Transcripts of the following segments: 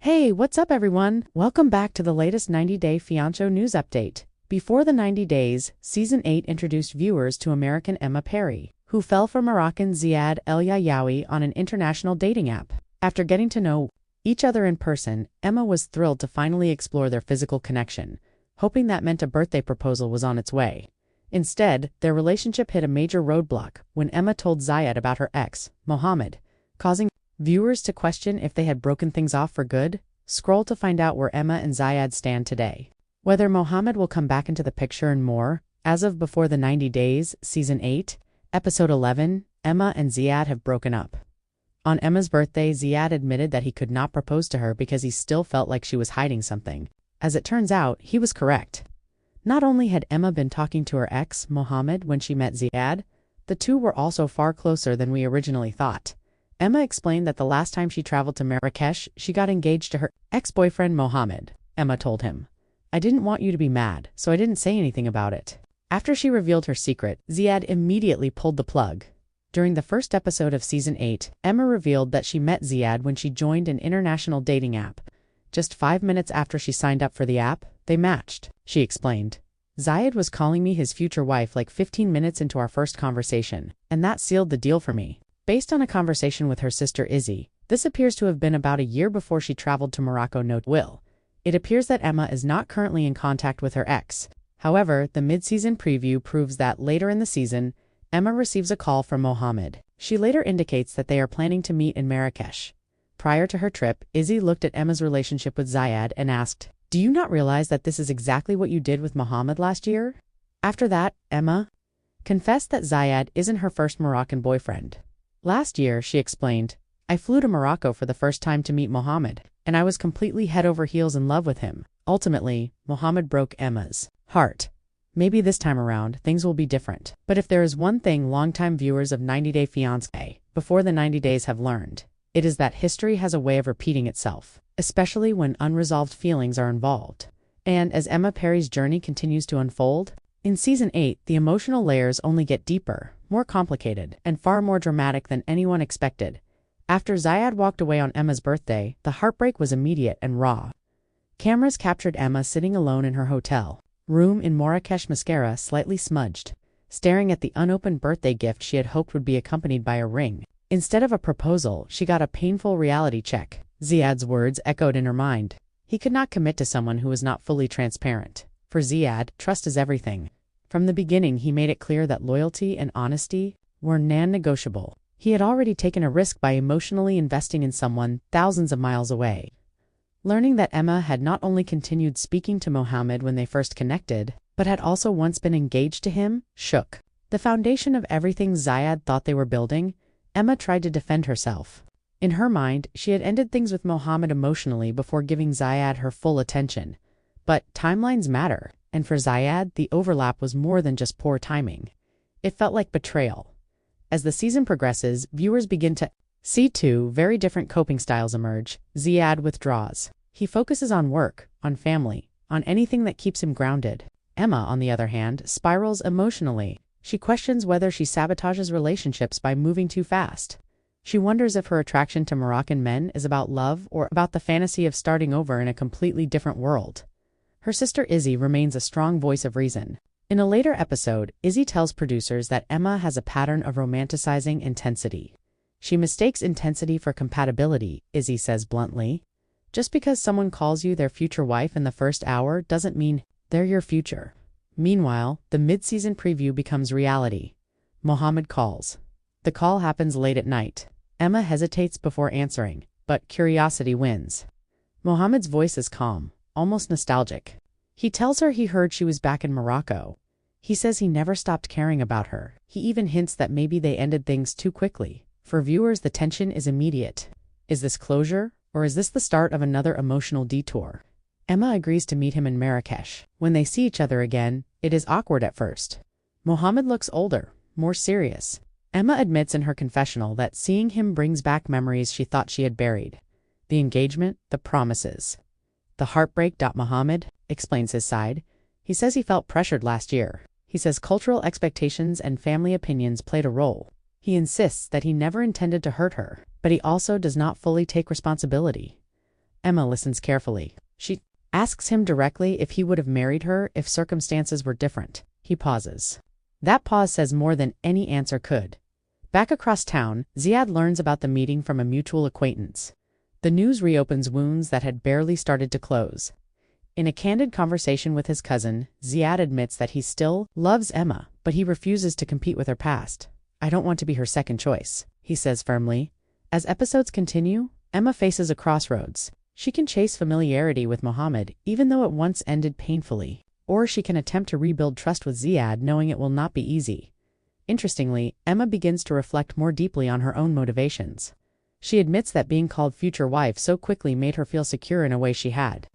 Hey, what's up everyone? Welcome back to the latest 90-day Fiancé news update. Before the 90 days, Season 8 introduced viewers to American Emma Perry, who fell for Moroccan Ziad El Yayawi on an international dating app. After getting to know each other in person, Emma was thrilled to finally explore their physical connection, hoping that meant a birthday proposal was on its way. Instead, their relationship hit a major roadblock when Emma told Ziad about her ex, Mohammed, causing viewers to question if they had broken things off for good. Scroll to find out where Emma and Ziad stand today. Whether Mohammed will come back into the picture and more. As of before the 90 days, Season 8, Episode 11, Emma and Ziad have broken up. On Emma's birthday, Ziad admitted that he could not propose to her because he still felt like she was hiding something. As it turns out, he was correct. Not only had Emma been talking to her ex, Mohammed, when she met Ziad, the two were also far closer than we originally thought. Emma explained that the last time she traveled to Marrakesh, she got engaged to her ex-boyfriend Mohammed. Emma told him, "I didn't want you to be mad, so I didn't say anything about it." After she revealed her secret, Ziad immediately pulled the plug. During the first episode of Season 8, Emma revealed that she met Ziad when she joined an international dating app. Just 5 minutes after she signed up for the app, they matched. She explained, "Ziad was calling me his future wife like 15 minutes into our first conversation, and that sealed the deal for me." Based on a conversation with her sister Izzy, this appears to have been about a year before she traveled to Morocco. It appears that Emma is not currently in contact with her ex. However, the mid-season preview proves that later in the season, Emma receives a call from Mohammed. She later indicates that they are planning to meet in Marrakesh. Prior to her trip, Izzy looked at Emma's relationship with Ziad and asked, "Do you not realize that this is exactly what you did with Mohammed last year?" After that, Emma confessed that Ziad isn't her first Moroccan boyfriend. Last year, she explained, "I flew to Morocco for the first time to meet Mohammed, and I was completely head over heels in love with him. Ultimately, Mohammed broke Emma's heart. Maybe this time around, things will be different." But if there is one thing longtime viewers of 90 Day Fiancé before the 90 days have learned, it is that history has a way of repeating itself, especially when unresolved feelings are involved. And as Emma Perry's journey continues to unfold, in Season 8, the emotional layers only get deeper, more complicated, and far more dramatic than anyone expected. After Ziad walked away on Emma's birthday, the heartbreak was immediate and raw. Cameras captured Emma sitting alone in her hotel room in Marrakesh, mascara slightly smudged, staring at the unopened birthday gift she had hoped would be accompanied by a ring. Instead of a proposal, she got a painful reality check. Ziad's words echoed in her mind. He could not commit to someone who was not fully transparent. For Ziad, trust is everything. From the beginning, he made it clear that loyalty and honesty were non-negotiable. He had already taken a risk by emotionally investing in someone thousands of miles away. Learning that Emma had not only continued speaking to Mohammed when they first connected, but had also once been engaged to him, shook the foundation of everything Ziad thought they were building. Emma tried to defend herself. In her mind, she had ended things with Mohammed emotionally before giving Ziad her full attention. But timelines matter. And for Ziad, the overlap was more than just poor timing. It felt like betrayal. As the season progresses, viewers begin to see two very different coping styles emerge. Ziad withdraws. He focuses on work, on family, on anything that keeps him grounded. Emma, on the other hand, spirals emotionally. She questions whether she sabotages relationships by moving too fast. She wonders if her attraction to Moroccan men is about love or about the fantasy of starting over in a completely different world. Her sister Izzy remains a strong voice of reason. In a later episode, Izzy tells producers that Emma has a pattern of romanticizing intensity. She mistakes intensity for compatibility, Izzy says bluntly. Just because someone calls you their future wife in the first hour doesn't mean they're your future. Meanwhile, the mid-season preview becomes reality. Mohammed calls. The call happens late at night. Emma hesitates before answering, but curiosity wins. Mohammed's voice is calm, almost nostalgic. He tells her he heard she was back in Morocco. He says he never stopped caring about her. He even hints that maybe they ended things too quickly. For viewers, the tension is immediate. Is this closure, or is this the start of another emotional detour? Emma agrees to meet him in Marrakesh. When they see each other again, it is awkward at first. Mohammed looks older, more serious. Emma admits in her confessional that seeing him brings back memories she thought she had buried. The engagement, the promises. The heartbreak. Mohammed explains his side. He says he felt pressured last year. He says cultural expectations and family opinions played a role. He insists that he never intended to hurt her, but he also does not fully take responsibility. Emma listens carefully. She asks him directly if he would have married her if circumstances were different. He pauses. That pause says more than any answer could. Back across town, Ziad learns about the meeting from a mutual acquaintance. The news reopens wounds that had barely started to close. In a candid conversation with his cousin, Ziad admits that he still loves Emma, but he refuses to compete with her past. "I don't want to be her second choice," he says firmly. As episodes continue, Emma faces a crossroads. She can chase familiarity with Mohammed, even though it once ended painfully. Or she can attempt to rebuild trust with Ziad, knowing it will not be easy. Interestingly, Emma begins to reflect more deeply on her own motivations. She admits that being called future wife so quickly made her feel secure in a way she had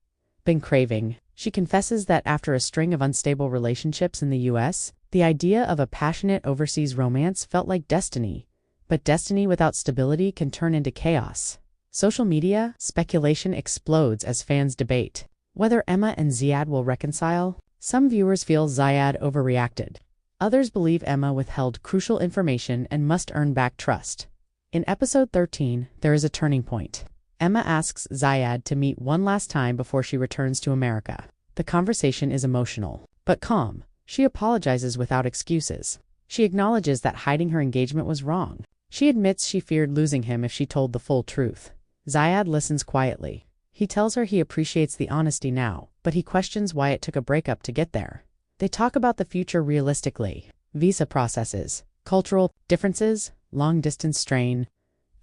been craving. She confesses that after a string of unstable relationships in the US, the idea of a passionate overseas romance felt like destiny. But destiny without stability can turn into chaos. Social media speculation explodes as fans debate whether Emma and Ziad will reconcile. Some viewers feel Ziad overreacted. Others believe Emma withheld crucial information and must earn back trust. In episode 13, there is a turning point. Emma asks Ziad to meet one last time before she returns to America. The conversation is emotional, but calm. She apologizes without excuses. She acknowledges that hiding her engagement was wrong. She admits she feared losing him if she told the full truth. Ziad listens quietly. He tells her he appreciates the honesty now, but he questions why it took a breakup to get there. They talk about the future realistically: visa processes, cultural differences, long-distance strain.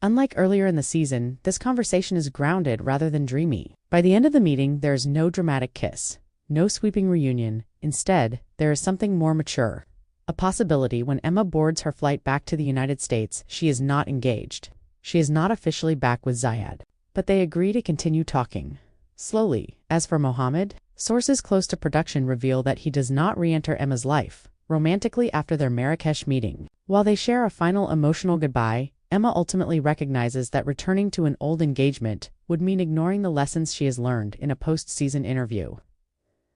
Unlike earlier in the season, this conversation is grounded rather than dreamy. By the end of the meeting, there is no dramatic kiss, no sweeping reunion. Instead, there is something more mature. A possibility: when Emma boards her flight back to the United States, she is not engaged. She is not officially back with Ziad, but they agree to continue talking. Slowly. As for Mohammed, sources close to production reveal that he does not re-enter Emma's life romantically after their Marrakesh meeting. While they share a final emotional goodbye, Emma ultimately recognizes that returning to an old engagement would mean ignoring the lessons she has learned in a post-season interview.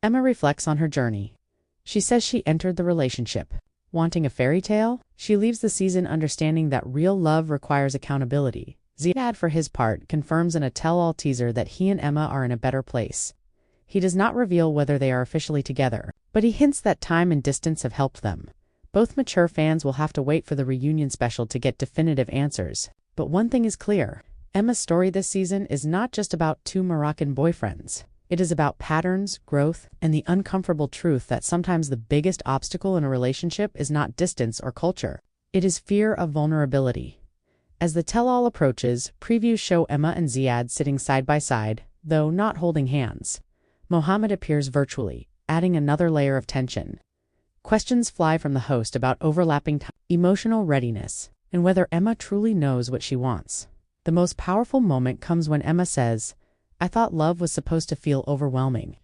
Emma reflects on her journey. She says she entered the relationship wanting a fairy tale. She leaves the season understanding that real love requires accountability. Ziad, for his part, confirms in a tell-all teaser that he and Emma are in a better place. He does not reveal whether they are officially together, but he hints that time and distance have helped them. Both mature fans will have to wait for the reunion special to get definitive answers. But one thing is clear: Emma's story this season is not just about two Moroccan boyfriends. It is about patterns, growth, and the uncomfortable truth that sometimes the biggest obstacle in a relationship is not distance or culture. It is fear of vulnerability. As the tell-all approaches, previews show Emma and Ziad sitting side by side, though not holding hands. Mohammed appears virtually, adding another layer of tension. Questions fly from the host about overlapping emotional readiness, and whether Emma truly knows what she wants. The most powerful moment comes when Emma says, "I thought love was supposed to feel overwhelming.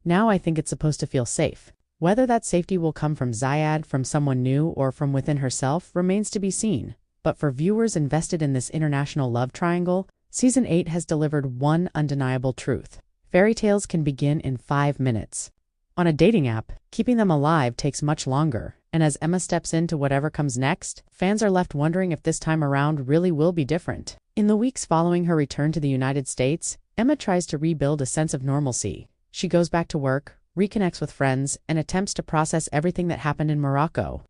Now I think it's supposed to feel safe." Whether that safety will come from Ziad, from someone new, or from within herself remains to be seen. But for viewers invested in this international love triangle, Season 8 has delivered one undeniable truth: fairy tales can begin in 5 minutes. On a dating app, keeping them alive takes much longer, and as Emma steps into whatever comes next, fans are left wondering if this time around really will be different. In the weeks following her return to the United States, Emma tries to rebuild a sense of normalcy. She goes back to work, reconnects with friends, and attempts to process everything that happened in Morocco.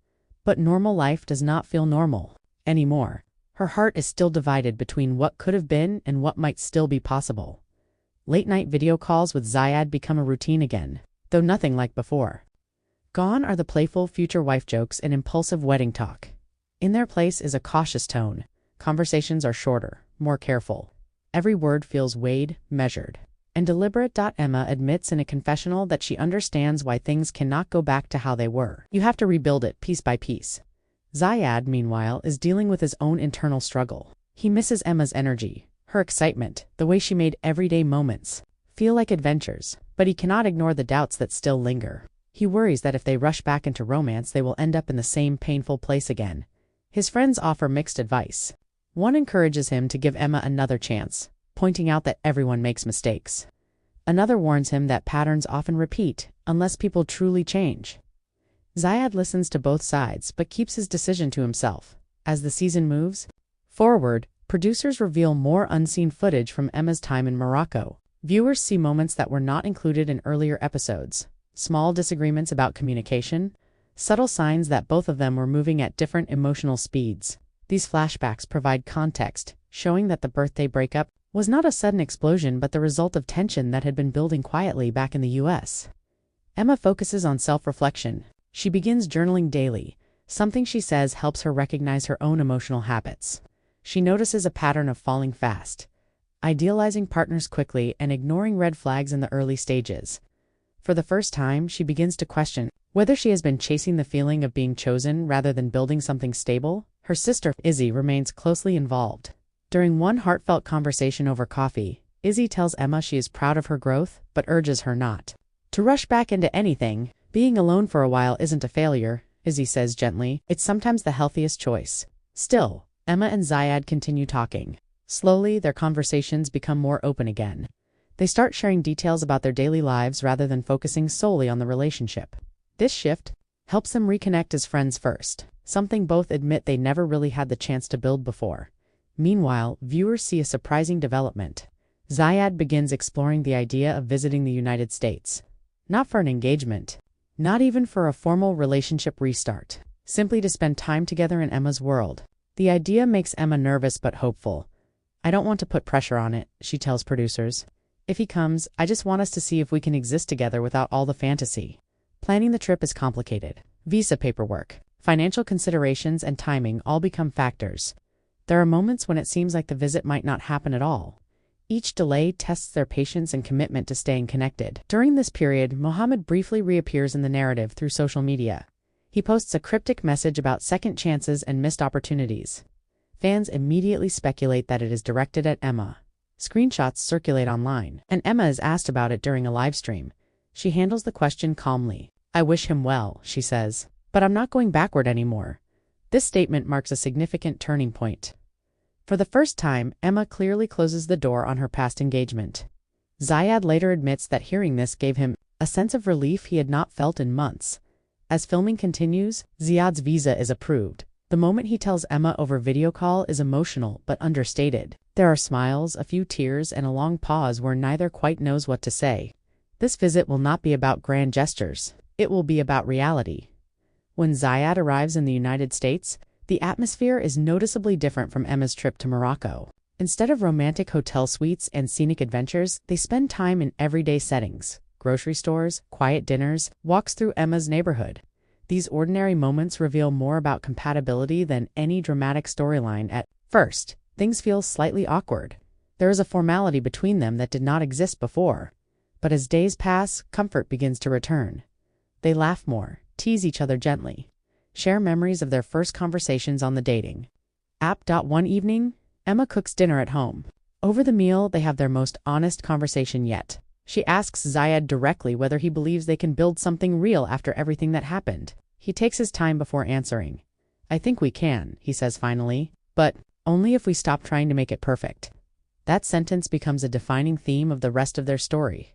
But normal life does not feel normal anymore. Her heart is still divided between what could have been and what might still be possible. Late-night video calls with Ziad become a routine again, though nothing like before. Gone are the playful future wife jokes and impulsive wedding talk. In their place is a cautious tone. Conversations are shorter, more careful. Every word feels weighed, measured, and deliberate. Emma admits in a confessional that she understands why things cannot go back to how they were. You have to rebuild it piece by piece. Ziad, meanwhile, is dealing with his own internal struggle. He misses Emma's energy, her excitement, the way she made everyday moments feel like adventures, but he cannot ignore the doubts that still linger. He worries that if they rush back into romance, they will end up in the same painful place again. His friends offer mixed advice. One encourages him to give Emma another chance, pointing out that everyone makes mistakes. Another warns him that patterns often repeat unless people truly change. Ziad listens to both sides but keeps his decision to himself. As the season moves forward, producers reveal more unseen footage from Emma's time in Morocco. Viewers see moments that were not included in earlier episodes, small disagreements about communication, subtle signs that both of them were moving at different emotional speeds. These flashbacks provide context, showing that the birthday breakup was not a sudden explosion but the result of tension that had been building quietly back in the US. Emma focuses on self-reflection. She begins journaling daily, something she says helps her recognize her own emotional habits. She notices a pattern of falling fast, idealizing partners quickly and ignoring red flags in the early stages. For the first time, she begins to question whether she has been chasing the feeling of being chosen rather than building something stable. Her sister, Izzy, remains closely involved. During one heartfelt conversation over coffee, Izzy tells Emma she is proud of her growth, but urges her not to rush back into anything. Being alone for a while isn't a failure, Izzy says gently. It's sometimes the healthiest choice. Still, Emma and Ziad continue talking. Slowly, their conversations become more open again. They start sharing details about their daily lives rather than focusing solely on the relationship. This shift helps them reconnect as friends first, something both admit they never really had the chance to build before. Meanwhile, viewers see a surprising development. Ziad begins exploring the idea of visiting the United States. Not for an engagement, not even for a formal relationship restart, simply to spend time together in Emma's world. The idea makes Emma nervous but hopeful. I don't want to put pressure on it, she tells producers. If he comes, I just want us to see if we can exist together without all the fantasy. Planning the trip is complicated. Visa paperwork, financial considerations, and timing all become factors. There are moments when it seems like the visit might not happen at all. Each delay tests their patience and commitment to staying connected. During this period, Mohammed briefly reappears in the narrative through social media. He posts a cryptic message about second chances and missed opportunities. Fans immediately speculate that it is directed at Emma. Screenshots circulate online, and Emma is asked about it during a live stream. She handles the question calmly. I wish him well, she says, but I'm not going backward anymore. This statement marks a significant turning point. For the first time, Emma clearly closes the door on her past engagement. Ziad later admits that hearing this gave him a sense of relief he had not felt in months. As filming continues, Ziad's visa is approved. The moment he tells Emma over video call is emotional but understated. There are smiles, a few tears, and a long pause where neither quite knows what to say. This visit will not be about grand gestures. It will be about reality. When Ziad arrives in the United States, the atmosphere is noticeably different from Emma's trip to Morocco. Instead of romantic hotel suites and scenic adventures, they spend time in everyday settings: grocery stores, quiet dinners, walks through Emma's neighborhood. These ordinary moments reveal more about compatibility than any dramatic storyline. At first, things feel slightly awkward. There is a formality between them that did not exist before. But as days pass, comfort begins to return. They laugh more, tease each other gently, share memories of their first conversations on the dating app. One evening, Emma cooks dinner at home. Over the meal, they have their most honest conversation yet. She asks Ziad directly whether he believes they can build something real after everything that happened. He takes his time before answering. I think we can, he says finally, but only if we stop trying to make it perfect. That sentence becomes a defining theme of the rest of their story.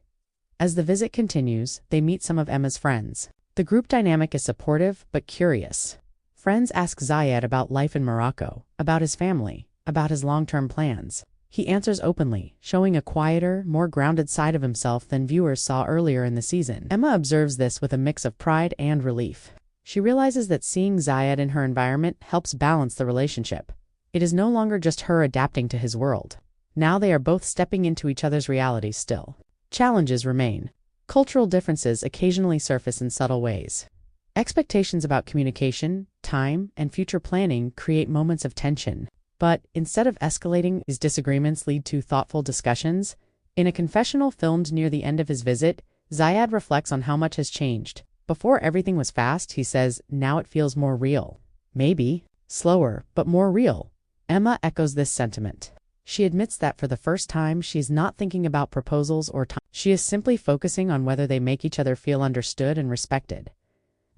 As the visit continues, they meet some of Emma's friends. The group dynamic is supportive but curious. Friends ask Ziad about life in Morocco, about his family, about his long-term plans. He answers openly, showing a quieter, more grounded side of himself than viewers saw earlier in the season. Emma observes this with a mix of pride and relief. She realizes that seeing Ziad in her environment helps balance the relationship. It is no longer just her adapting to his world. Now they are both stepping into each other's realities still. Challenges remain. Cultural differences occasionally surface in subtle ways. Expectations about communication, time, and future planning create moments of tension. But instead of escalating, these disagreements lead to thoughtful discussions. In a confessional filmed near the end of his visit, Ziad reflects on how much has changed. Before everything was fast, he says, now it feels more real. Maybe slower, but more real. Emma echoes this sentiment. She admits that for the first time, she is not thinking about proposals or time. She is simply focusing on whether they make each other feel understood and respected.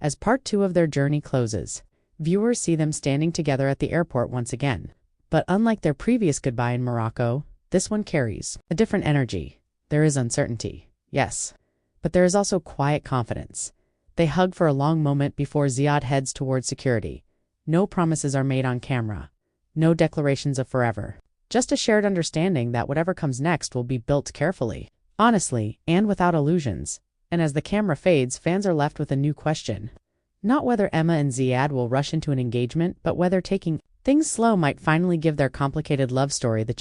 As part 2 of their journey closes, viewers see them standing together at the airport once again. But unlike their previous goodbye in Morocco, this one carries a different energy. There is uncertainty, yes, but there is also quiet confidence. They hug for a long moment before Ziad heads towards security. No promises are made on camera. No declarations of forever. Just a shared understanding that whatever comes next will be built carefully. honestly, and without illusions. And as the camera fades, fans are left with a new question. Not whether Emma and Ziad will rush into an engagement, but whether taking things slow might finally give their complicated love story the